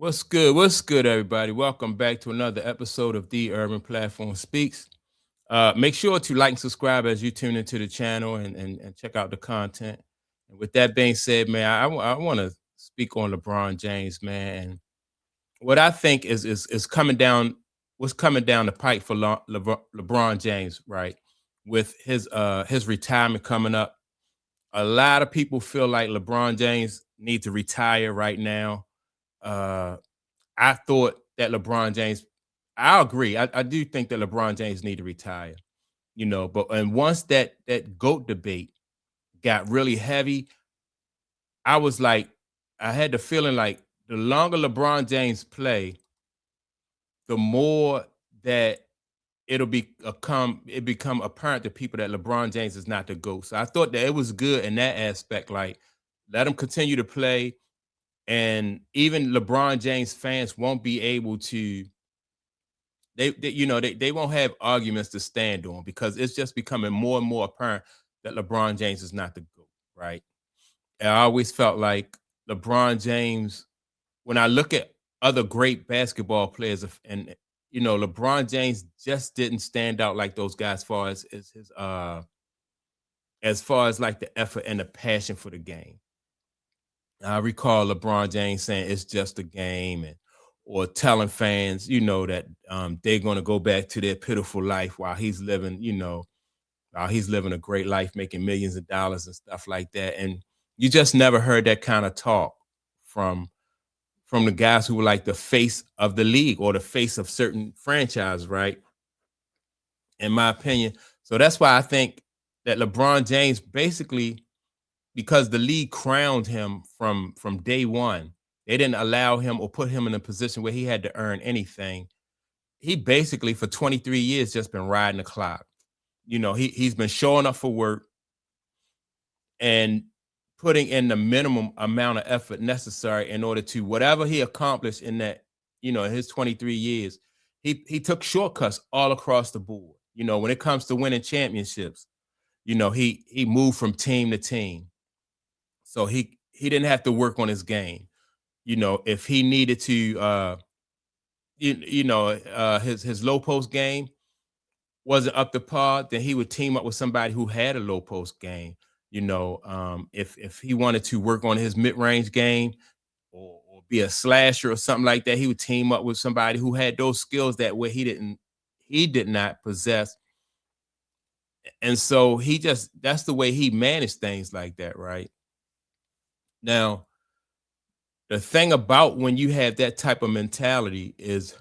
What's good? What's good, everybody? Welcome back to another episode of The Urban Platform Speaks. Make sure to like and subscribe as you tune into the channel and check out the content. And with that being said, man, I want to speak on LeBron James, man. And what I think is coming down, what's coming down the pike for LeBron James, right? With his retirement coming up, a lot of people feel like LeBron James needs to retire right now. Uh, I thought that LeBron James, I agree. I do think that LeBron James need to retire, but and once that GOAT debate got really heavy, I was like, I had the feeling like the longer LeBron James play, the more that it become apparent to people that LeBron James is not the GOAT. So I thought that it was good in that aspect. Like, let him continue to play, and even LeBron James fans won't be able to they won't have arguments to stand on because it's just becoming more and more apparent that LeBron James is not the GOAT, right? And I always felt like LeBron James, when I look at other great basketball players, and LeBron James just didn't stand out like those guys as far as like the effort and the passion for the game. I recall LeBron James saying it's just a game, and or telling fans, that they're going to go back to their pitiful life while he's living, while he's living a great life, making millions of dollars and stuff like that. And you just never heard that kind of talk from from the guys who were like the face of the league or the face of certain franchise, right? In my opinion. So that's why I think that LeBron James basically, because the league crowned him from day one. They didn't allow him or put him in a position where he had to earn anything. He basically for 23 years just been riding the clock. He's been showing up for work and putting in the minimum amount of effort necessary in order to whatever he accomplished in that, his 23 years. He took shortcuts all across the board. When it comes to winning championships, he moved from team to team. So he didn't have to work on his game. If he needed to his low post game wasn't up to par, then he would team up with somebody who had a low post game. If he wanted to work on his mid range game or be a slasher or something like that, he would team up with somebody who had those skills that way he did not possess. And so that's the way he managed things like that, right? Now, the thing about when you have that type of mentality is,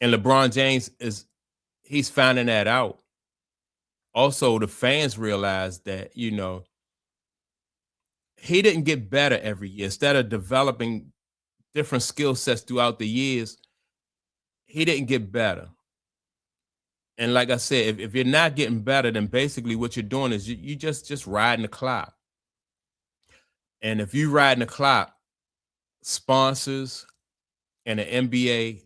and LeBron James he's finding that out. Also, the fans realize that, he didn't get better every year. Instead of developing different skill sets throughout the years, he didn't get better. And like I said, if you're not getting better, then basically what you're doing is you just riding the clock. And if you riding the clock, sponsors and the NBA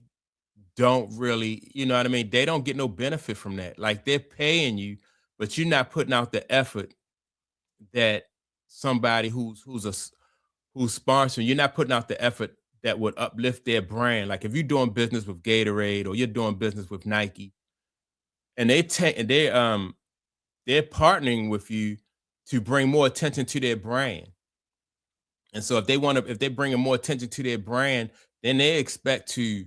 don't really, you know what I mean? They don't get no benefit from that. Like, they're paying you, but you're not putting out the effort that somebody who's sponsoring, you're not putting out the effort that would uplift their brand. Like, if you're doing business with Gatorade or you're doing business with Nike, and they're partnering with you to bring more attention to their brand. And so if they're bringing more attention to their brand, then they expect to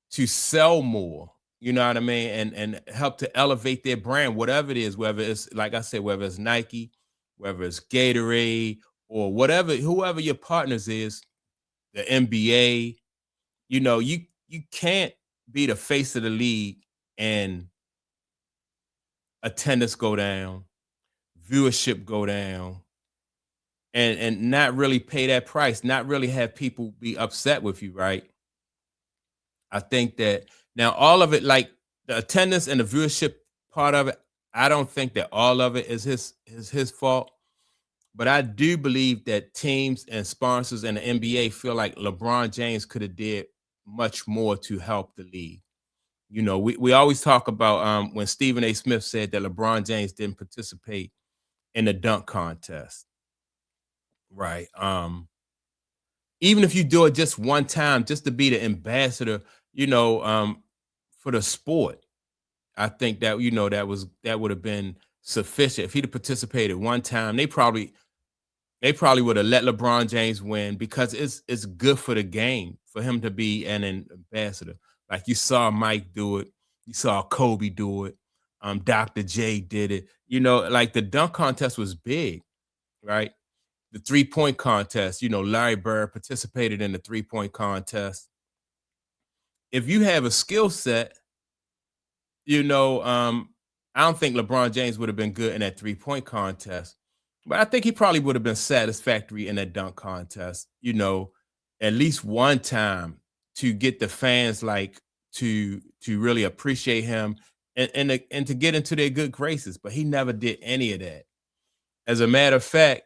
sell more, you know what I mean, and help to elevate their brand, whatever it is, whether it's, like I said, whether it's Nike, whether it's Gatorade, or whatever, whoever your partners is, the NBA. You can't be the face of the league and attendance go down, viewership go down, and not really pay that price, not really have people be upset with you, right? I think that now all of it, like the attendance and the viewership part of it, I don't think that all of it is his fault. But I do believe that teams and sponsors and the NBA feel like LeBron James could have did much more to help the league. We always talk about when Stephen A. Smith said that LeBron James didn't participate in the dunk contest. Right. even if you do it just one time, just to be the ambassador, you know, for the sport. I think that that would have been sufficient if he'd have participated one time. They probably would have let LeBron James win because it's good for the game for him to be an ambassador. Like you saw Mike do it, you saw Kobe do it, Dr. J did it. Like the dunk contest was big, right? The 3-point contest, Larry Bird participated in the 3-point contest. If you have a skill set, you know, I don't think LeBron James would have been good in that 3-point contest, but I think he probably would have been satisfactory in that dunk contest, at least one time to get the fans like to really appreciate him and to get into their good graces. But he never did any of that. As a matter of fact,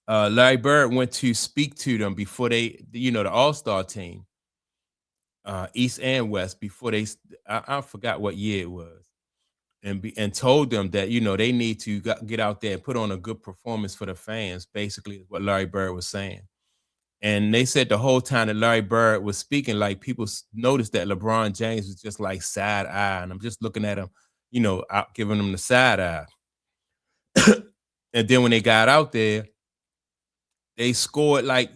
Larry Bird went to speak to them before the All-Star team, East and West, before I forgot what year it was, and told them that they need to get out there and put on a good performance for the fans. Basically, is what Larry Bird was saying. And they said the whole time that Larry Bird was speaking, like people noticed that LeBron James was just like side eye, and I'm just looking at him, out giving him the side eye. And then when they got out there, they scored like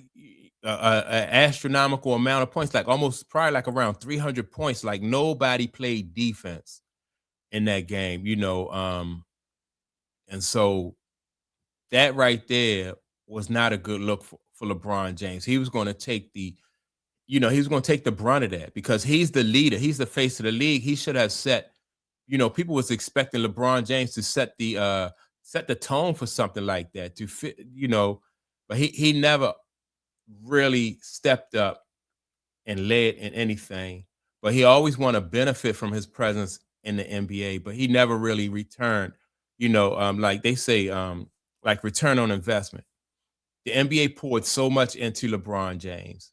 an astronomical amount of points, like almost probably like around 300 points. Like nobody played defense in that game, and so that right there was not a good look for LeBron James. He was going to take he was going to take the brunt of that because he's the leader. He's the face of the league. He should have set, people was expecting LeBron James to set the tone for something like that to fit, but he never really stepped up and led in anything. But he always want to benefit from his presence in the NBA, but he never really returned, like they say, like return on investment. The NBA poured so much into LeBron James,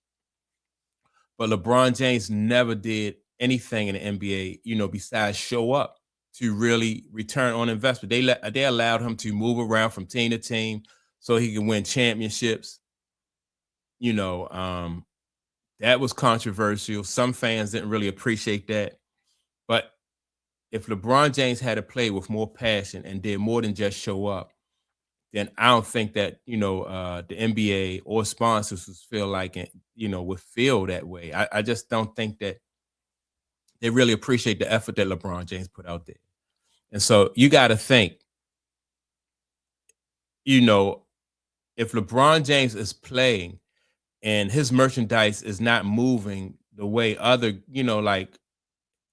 but LeBron James never did anything in the NBA, besides show up to really return on investment. They allowed him to move around from team to team so he can win championships. You know, that was controversial. Some fans didn't really appreciate that. But if LeBron James had to play with more passion and did more than just show up, then I don't think that the NBA or sponsors would feel like it, would feel that way. I just don't think that they really appreciate the effort that LeBron James put out there. And so you got to think, you know, if LeBron James is playing and his merchandise is not moving the way other, like,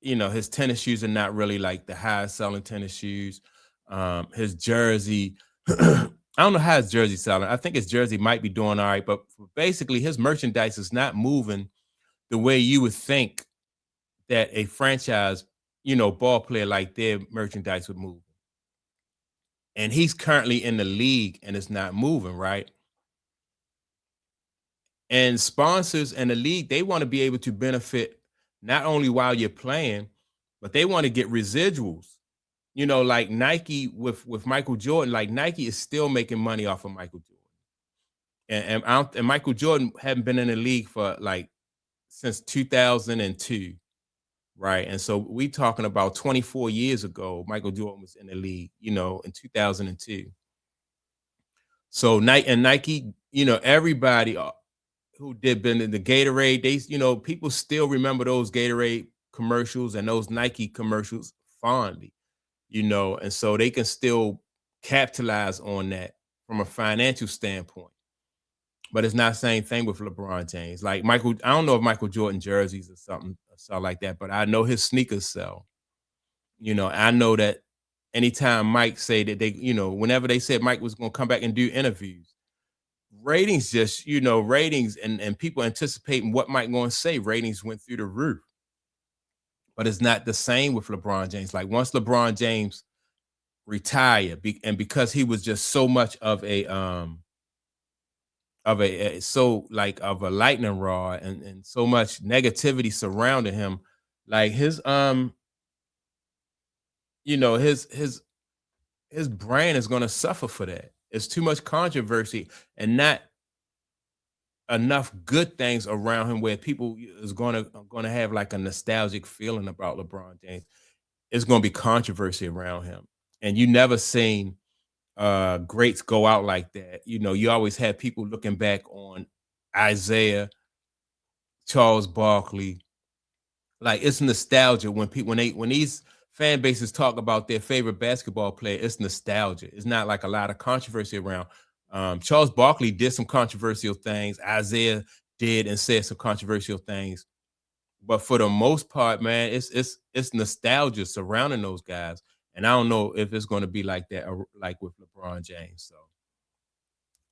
his tennis shoes are not really like the highest selling tennis shoes. His jersey, I don't know how his jersey selling. I think his jersey might be doing all right, but basically his merchandise is not moving the way you would think that a franchise, ball player like their merchandise would move. And he's currently in the league and it's not moving, right? And sponsors and the league, they want to be able to benefit not only while you're playing, but they want to get residuals. Like Nike with Michael Jordan, like Nike is still making money off of Michael Jordan. And Michael Jordan hadn't been in the league for like since 2002, right? And so we talking about 24 years ago, Michael Jordan was in the league, in 2002. So Nike, everybody who did been in the Gatorade, people still remember those Gatorade commercials and those Nike commercials fondly, and so they can still capitalize on that from a financial standpoint. But it's not the same thing with LeBron James. Like Michael, I don't know if Michael Jordan jerseys or something sell like that, but I know his sneakers sell. I know that anytime Mike say that whenever they said Mike was going to come back and do interviews, ratings just, ratings and people anticipating what Mike going to say, ratings went through the roof. But it's not the same with LeBron James. Like once LeBron James retired, and because he was just so much of a lightning rod and so much negativity surrounding him, like his his brand is going to suffer for that. It's too much controversy and not enough good things around him where people is gonna have like a nostalgic feeling about LeBron James. It's gonna be controversy around him. And you never seen greats go out like that. You know, you always had people looking back on Isaiah, Charles Barkley. Like it's nostalgia when people when these fan bases talk about their favorite basketball player, it's nostalgia. It's not like a lot of controversy around. Charles Barkley did some controversial things. Isaiah did and said some controversial things. But for the most part, man, it's nostalgia surrounding those guys. And I don't know if it's going to be like that, like with LeBron James. So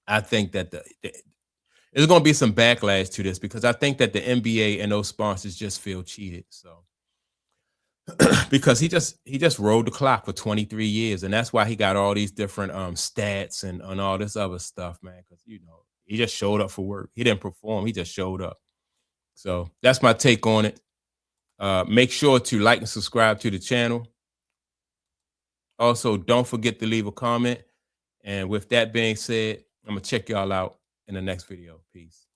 I think that there's going to be some backlash to this because I think that the NBA and those sponsors just feel cheated. So because he just rode the clock for 23 years, and that's why he got all these different stats and all this other stuff, man. Because he just showed up for work. He didn't perform. He just showed up. So that's my take on it. Make sure to like and subscribe to the channel. Also, don't forget to leave a comment. And with that being said, I'm gonna check y'all out in the next video. Peace.